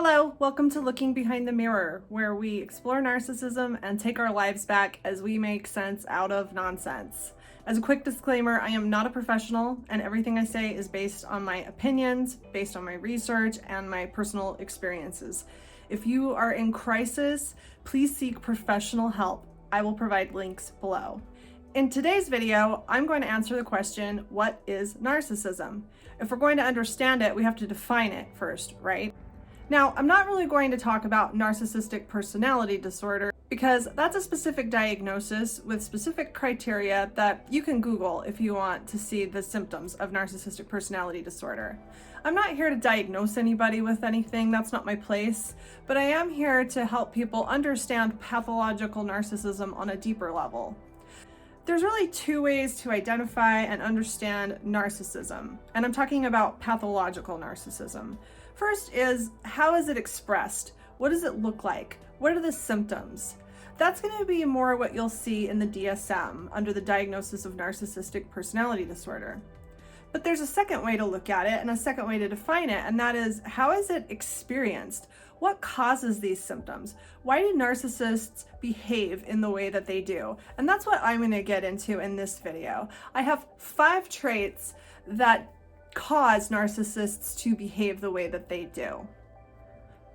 Hello, welcome to Looking Behind the Mirror, where we explore narcissism and take our lives back as we make sense out of nonsense. As a quick disclaimer, I am not a professional, and everything I say is based on my opinions, based on my research, and my personal experiences. If you are in crisis, please seek professional help. I will provide links below. In today's video, I'm going to answer the question, what is narcissism? If we're going to understand it, we have to define it first, right? Now, I'm not really going to talk about narcissistic personality disorder because that's a specific diagnosis with specific criteria that you can Google if you want to see the symptoms of narcissistic personality disorder. I'm not here to diagnose anybody with anything, that's not my place, but I am here to help people understand pathological narcissism on a deeper level. There's really two ways to identify and understand narcissism, and I'm talking about pathological narcissism. First is, how is it expressed? What does it look like? What are the symptoms? That's going to be more what you'll see in the DSM under the diagnosis of narcissistic personality disorder. But there's a second way to look at it and a second way to define it, and that is, how is it experienced? What causes these symptoms? Why do narcissists behave in the way that they do? And that's what I'm going to get into in this video. I have 5 traits that cause narcissists to behave the way that they do.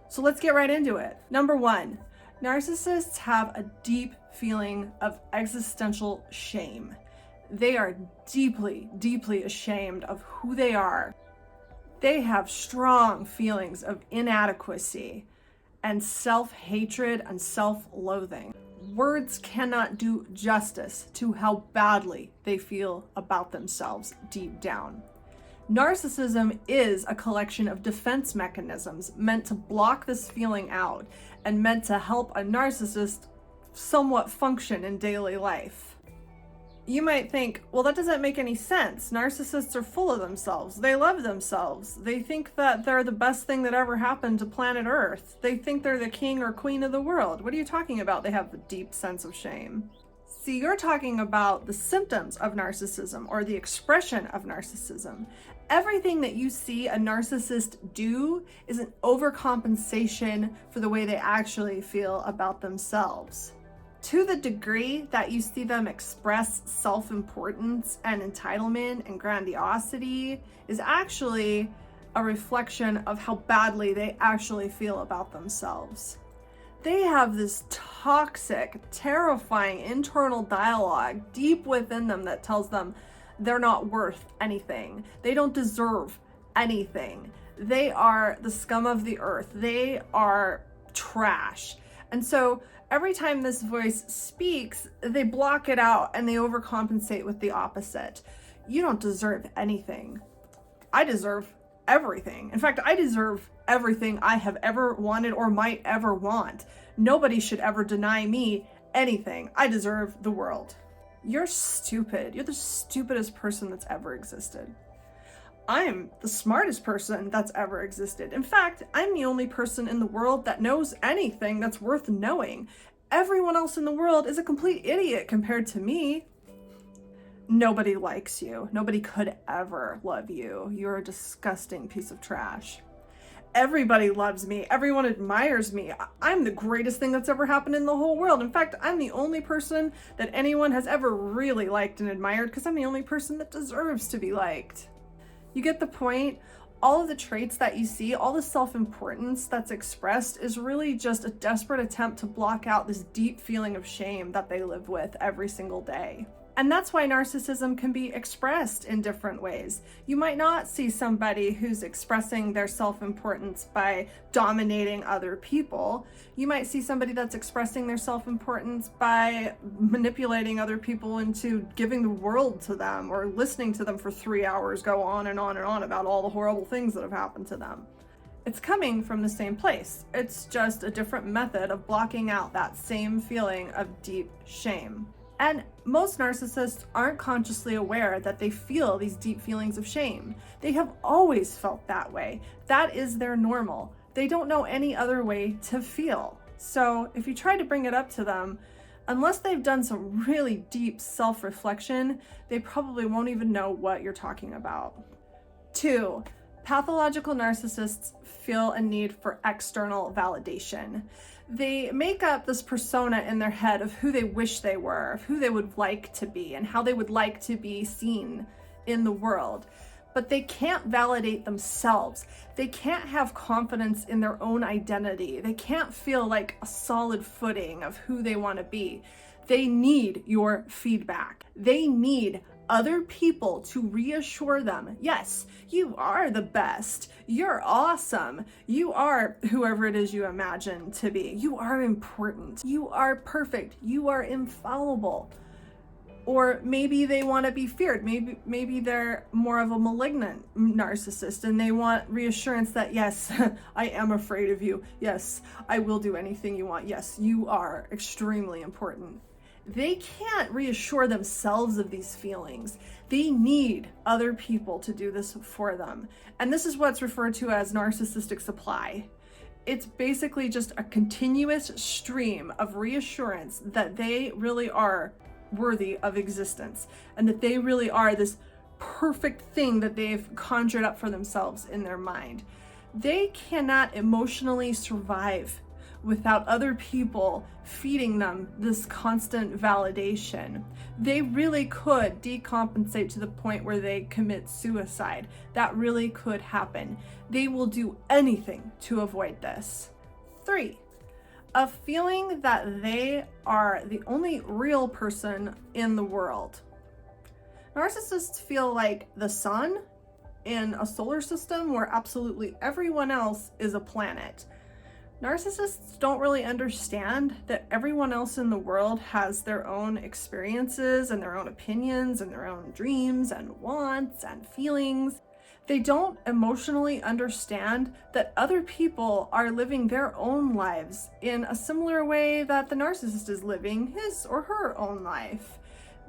So let's get right into it. Number 1, narcissists have a deep feeling of existential shame. They are deeply, deeply ashamed of who they are. They have strong feelings of inadequacy and self-hatred and self-loathing. Words cannot do justice to how badly they feel about themselves deep down. Narcissism is a collection of defense mechanisms meant to block this feeling out and meant to help a narcissist somewhat function in daily life. You might think, well, that doesn't make any sense. Narcissists are full of themselves. They love themselves. They think that they're the best thing that ever happened to planet Earth. They think they're the king or queen of the world. What are you talking about? They have a deep sense of shame. See, you're talking about the symptoms of narcissism or the expression of narcissism. Everything that you see a narcissist do is an overcompensation for the way they actually feel about themselves. To the degree that you see them express self-importance and entitlement and grandiosity is actually a reflection of how badly they actually feel about themselves. They have this toxic, terrifying internal dialogue deep within them that tells them they're not worth anything. They don't deserve anything. They are the scum of the earth. They are trash. And so every time this voice speaks, they block it out and they overcompensate with the opposite. You don't deserve anything. I deserve everything. In fact, I deserve everything I have ever wanted or might ever want. Nobody should ever deny me anything. I deserve the world. You're stupid. You're the stupidest person that's ever existed. I'm the smartest person that's ever existed. In fact, I'm the only person in the world that knows anything that's worth knowing. Everyone else in the world is a complete idiot compared to me. Nobody likes you. Nobody could ever love you. You're a disgusting piece of trash. Everybody loves me. Everyone admires me. I'm the greatest thing that's ever happened in the whole world. In fact, I'm the only person that anyone has ever really liked and admired because I'm the only person that deserves to be liked. You get the point? All of the traits that you see, all the self-importance that's expressed is really just a desperate attempt to block out this deep feeling of shame that they live with every single day. And that's why narcissism can be expressed in different ways. You might not see somebody who's expressing their self-importance by dominating other people. You might see somebody that's expressing their self-importance by manipulating other people into giving the world to them or listening to them for 3 hours go on and on and on about all the horrible things that have happened to them. It's coming from the same place. It's just a different method of blocking out that same feeling of deep shame. And most narcissists aren't consciously aware that they feel these deep feelings of shame. They have always felt that way. That is their normal. They don't know any other way to feel. So if you try to bring it up to them, unless they've done some really deep self-reflection, they probably won't even know what you're talking about. 2, Pathological narcissists feel a need for external validation. They make up this persona in their head of who they wish they were, of who they would like to be, and how they would like to be seen in the world. But they can't validate themselves. They can't have confidence in their own identity. They can't feel like a solid footing of who they want to be. They need your feedback. They need other people to reassure them, yes, you are the best, you're awesome, you are whoever it is you imagine to be, you are important, you are perfect, you are infallible. Or maybe they want to be feared. Maybe they're more of a malignant narcissist and they want reassurance that, yes, I am afraid of you. Yes, I will do anything you want. Yes, you are extremely important. They can't reassure themselves of these feelings. They need other people to do this for them. And this is what's referred to as narcissistic supply. It's basically just a continuous stream of reassurance that they really are worthy of existence and that they really are this perfect thing that they've conjured up for themselves in their mind. They cannot emotionally survive without other people feeding them this constant validation. They really could decompensate to the point where they commit suicide. That really could happen. They will do anything to avoid this. 3, a feeling that they are the only real person in the world. Narcissists feel like the sun in a solar system where absolutely everyone else is a planet. Narcissists don't really understand that everyone else in the world has their own experiences and their own opinions and their own dreams and wants and feelings. They don't emotionally understand that other people are living their own lives in a similar way that the narcissist is living his or her own life.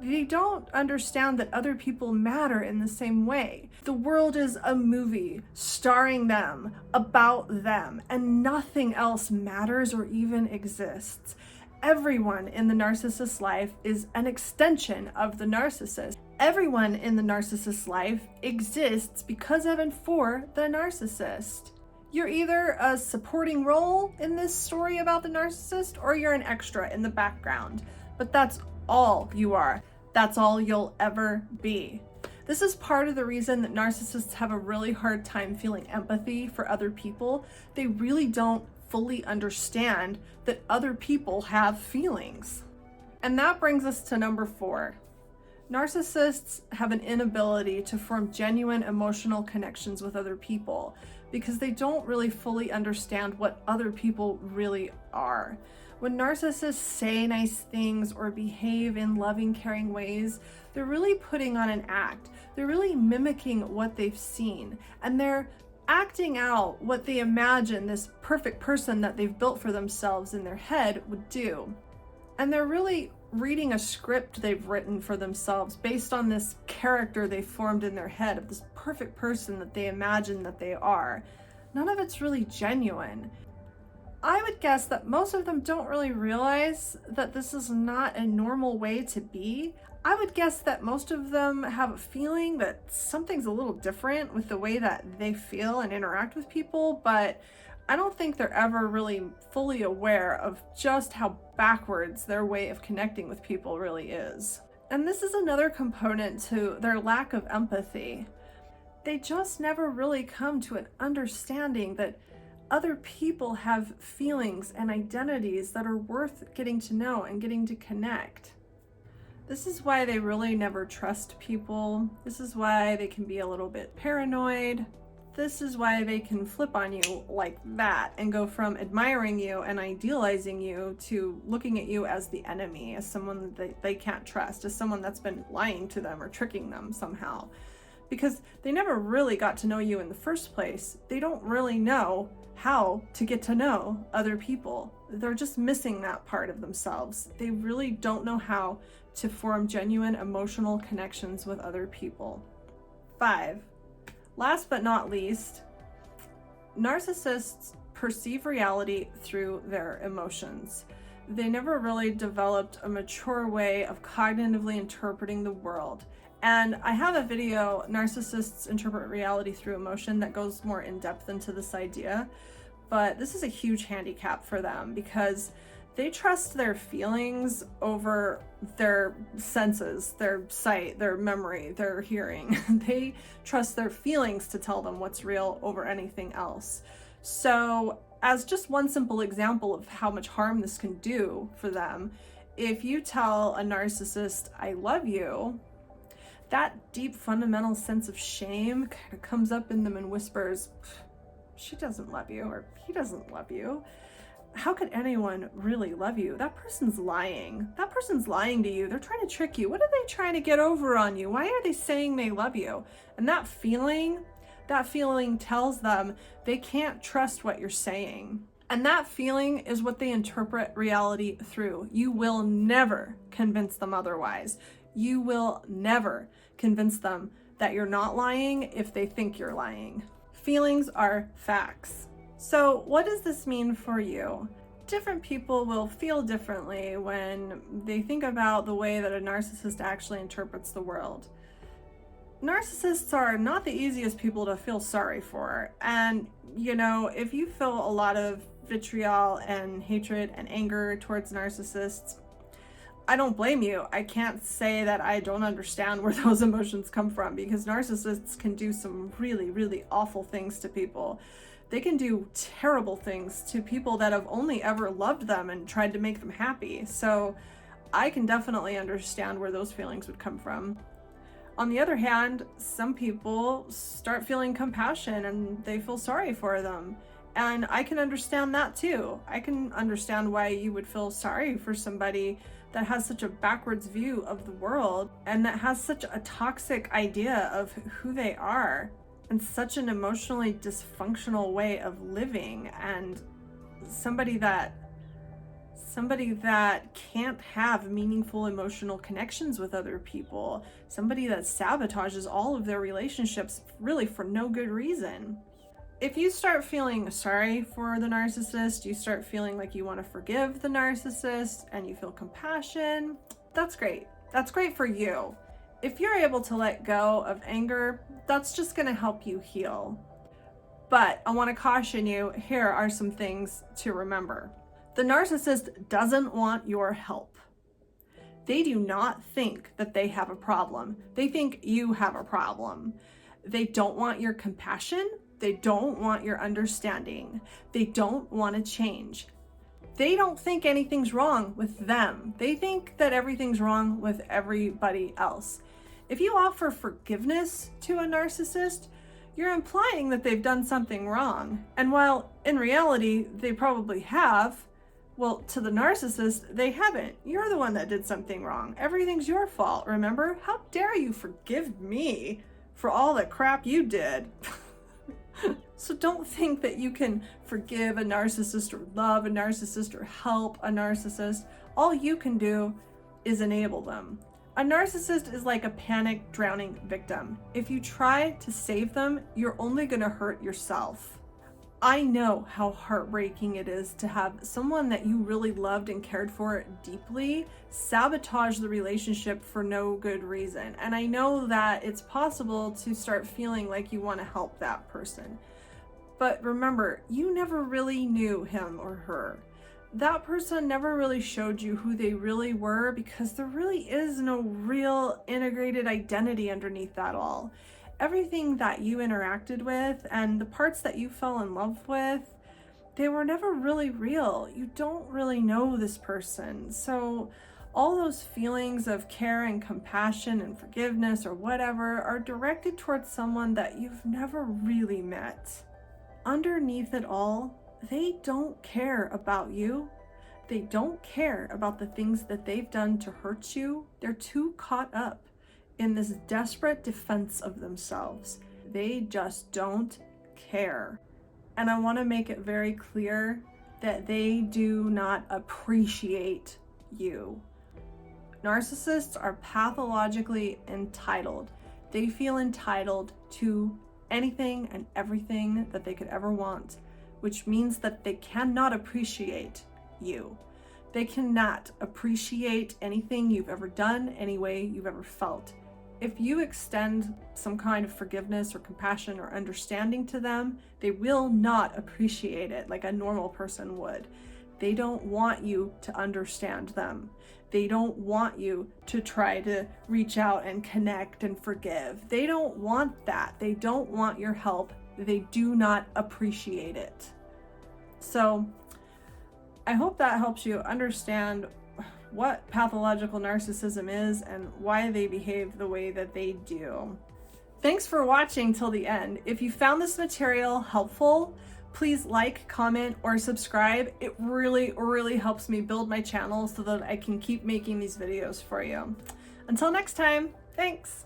They don't understand that other people matter in the same way. The world is a movie starring them, about them, and nothing else matters or even exists. Everyone in the narcissist's life is an extension of the narcissist. Everyone in the narcissist's life exists because of and for the narcissist. You're either a supporting role in this story about the narcissist or you're an extra in the background. But that's all you are. That's all you'll ever be. This is part of the reason that narcissists have a really hard time feeling empathy for other people. They really don't fully understand that other people have feelings. And that brings us to number 4. Narcissists have an inability to form genuine emotional connections with other people because they don't really fully understand what other people really are. When narcissists say nice things or behave in loving, caring ways, they're really putting on an act. They're really mimicking what they've seen, and they're acting out what they imagine this perfect person that they've built for themselves in their head would do. And they're really reading a script they've written for themselves based on this character they formed in their head of this perfect person that they imagine that they are. None of it's really genuine. I would guess that most of them don't really realize that this is not a normal way to be. I would guess that most of them have a feeling that something's a little different with the way that they feel and interact with people, but I don't think they're ever really fully aware of just how backwards their way of connecting with people really is. And this is another component to their lack of empathy. They just never really come to an understanding that other people have feelings and identities that are worth getting to know and getting to connect. This is why they really never trust people. This is why they can be a little bit paranoid. This is why they can flip on you like that and go from admiring you and idealizing you to looking at you as the enemy, as someone that they can't trust, as someone that's been lying to them or tricking them somehow. Because they never really got to know you in the first place. They don't really know how to get to know other people. They're just missing that part of themselves. They really don't know how to form genuine emotional connections with other people. 5, last but not least, narcissists perceive reality through their emotions. They never really developed a mature way of cognitively interpreting the world. And I have a video, Narcissists Interpret Reality Through Emotion, that goes more in depth into this idea. But this is a huge handicap for them because they trust their feelings over their senses, their sight, their memory, their hearing. They trust their feelings to tell them what's real over anything else. So, as just one simple example of how much harm this can do for them, if you tell a narcissist, I love you, that deep fundamental sense of shame kind of comes up in them and whispers, she doesn't love you, or he doesn't love you. How could anyone really love you? That person's lying. That person's lying to you. They're trying to trick you. What are they trying to get over on you? Why are they saying they love you? And that feeling tells them they can't trust what you're saying. And that feeling is what they interpret reality through. You will never convince them otherwise. You will never convince them that you're not lying if they think you're lying. Feelings are facts. So what does this mean for you? Different people will feel differently when they think about the way that a narcissist actually interprets the world. Narcissists are not the easiest people to feel sorry for. And, if you feel a lot of vitriol and hatred and anger towards narcissists, I don't blame you. I can't say that I don't understand where those emotions come from, because narcissists can do some really, really awful things to people. They can do terrible things to people that have only ever loved them and tried to make them happy. So I can definitely understand where those feelings would come from. On the other hand, some people start feeling compassion and they feel sorry for them. And I can understand that too. I can understand why you would feel sorry for somebody that has such a backwards view of the world and that has such a toxic idea of who they are and such an emotionally dysfunctional way of living, and somebody that can't have meaningful emotional connections with other people, somebody that sabotages all of their relationships really for no good reason. If you start feeling sorry for the narcissist, you start feeling like you want to forgive the narcissist, and you feel compassion, that's great. That's great for you. If you're able to let go of anger, that's just going to help you heal. But I want to caution you, here are some things to remember. The narcissist doesn't want your help. They do not think that they have a problem. They think you have a problem. They don't want your compassion. They don't want your understanding. They don't want to change. They don't think anything's wrong with them. They think that everything's wrong with everybody else. If you offer forgiveness to a narcissist, you're implying that they've done something wrong. And while in reality, they probably have, well, to the narcissist, they haven't. You're the one that did something wrong. Everything's your fault, remember? How dare you forgive me for all the crap you did? So don't think that you can forgive a narcissist or love a narcissist or help a narcissist. All you can do is enable them. A narcissist is like a panic drowning victim. If you try to save them, you're only going to hurt yourself. I know how heartbreaking it is to have someone that you really loved and cared for deeply sabotage the relationship for no good reason. And I know that it's possible to start feeling like you want to help that person. But remember, you never really knew him or her. That person never really showed you who they really were, because there really is no real integrated identity underneath that all. Everything that you interacted with and the parts that you fell in love with, they were never really real. You don't really know this person. So all those feelings of care and compassion and forgiveness or whatever are directed towards someone that you've never really met. Underneath it all, they don't care about you. They don't care about the things that they've done to hurt you. They're too caught up in this desperate defense of themselves. They just don't care. And I want to make it very clear that they do not appreciate you. Narcissists are pathologically entitled. They feel entitled to anything and everything that they could ever want, which means that they cannot appreciate you. They cannot appreciate anything you've ever done, any way you've ever felt. if you extend some kind of forgiveness or compassion or understanding to them, they will not appreciate it like a normal person would. They don't want you to understand them. They don't want you to try to reach out and connect and forgive. They don't want that. They don't want your help. They do not appreciate it. So I hope that helps you understand what pathological narcissism is and why they behave the way that they do. Thanks for watching till the end. If you found this material helpful, please like, comment, or subscribe. It really helps me build my channel so that I can keep making these videos for you. Until next time, thanks.